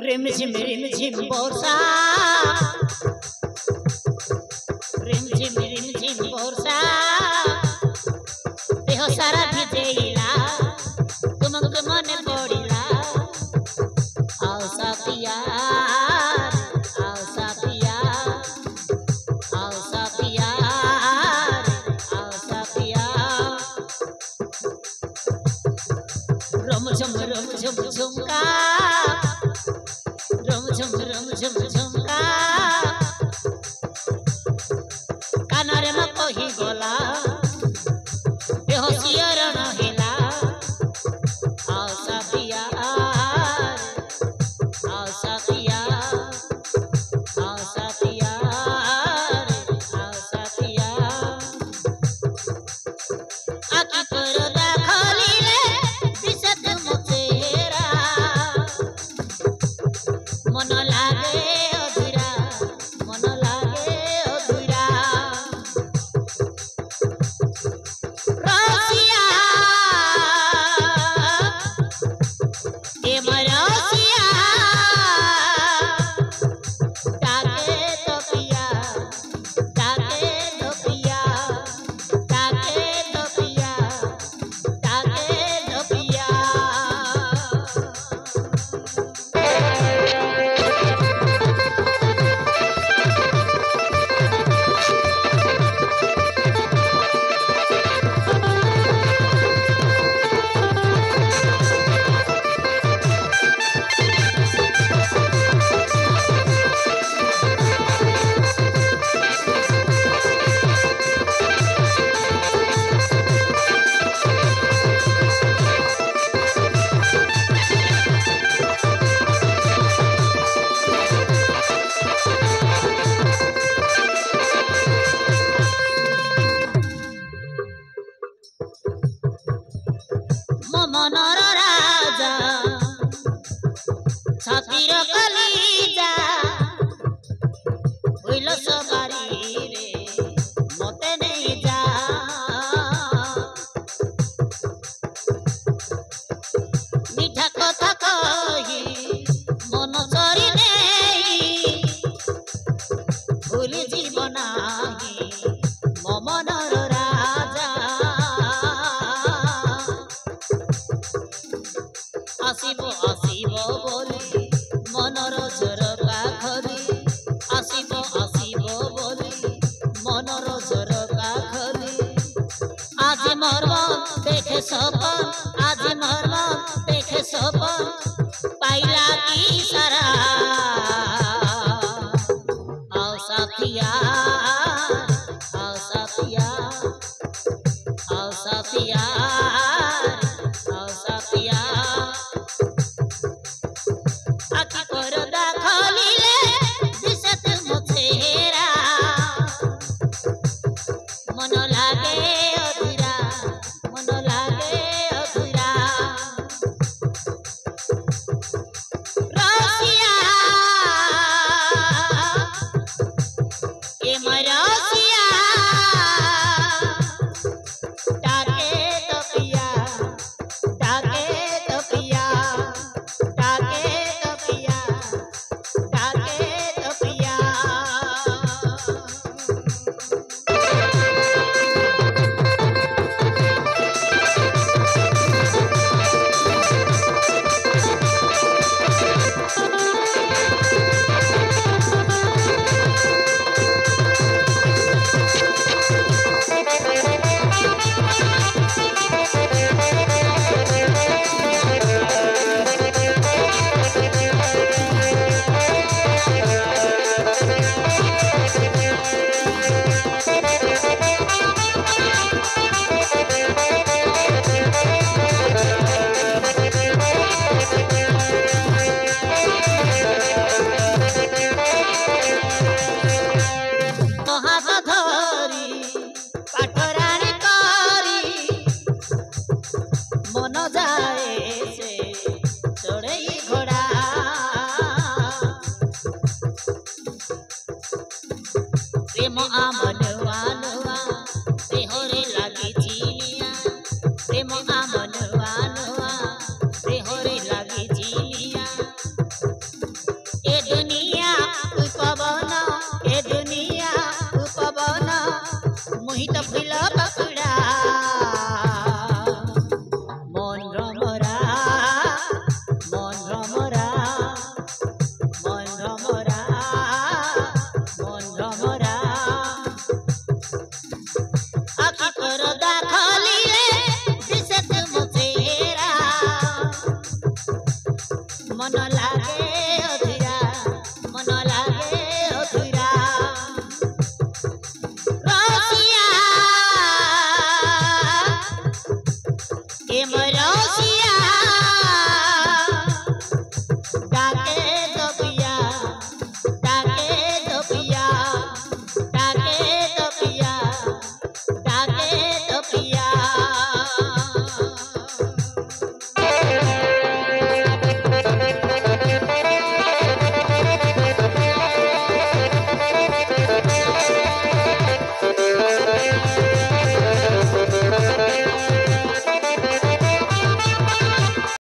rim झिम बर्षा rim झिम बर्षा देह सारा भिजेला तुमको मन पड़िला आओ साथिया आओ साथिया आओ साथिया आओ साथिया रम झम झुमका रम झम झुमका कानरे म कही गला बेहोशियर नहिला आओ साथिया आओ साथिया आओ साथिया आओ साथिया आखि परदा खोलिले दिसत मुचेरा मन लागे अधूरा मन लागे अधूरा रसिया ए मरसिया ताके तो पिया ताके तो पिया ताके तो पिया ताके तो पिया मनर राजा छातीर कलिजा होइल सवारी रे मते नहीं जा मीठा कथा कही मन चरी नहीं भूल जीवन मो मनर राजा आसिब आसिब बोली मनर झरका खरी आसिब आसिब बोली मनर झरका खरी आज मर्म देखे सपन आज मर्म देखे सपन पाइला की सारा आओ साथिया आओ साथिया आओ साथिया आओ साथिया आखि परदा खोलिले दिसत मुचेरा मन लागे अधूरा मन लागे अधूरा रसिया ए मरसिया ताके तो पिया ताके तो पिया ताके तो पिया ताके तो पिया मन जाए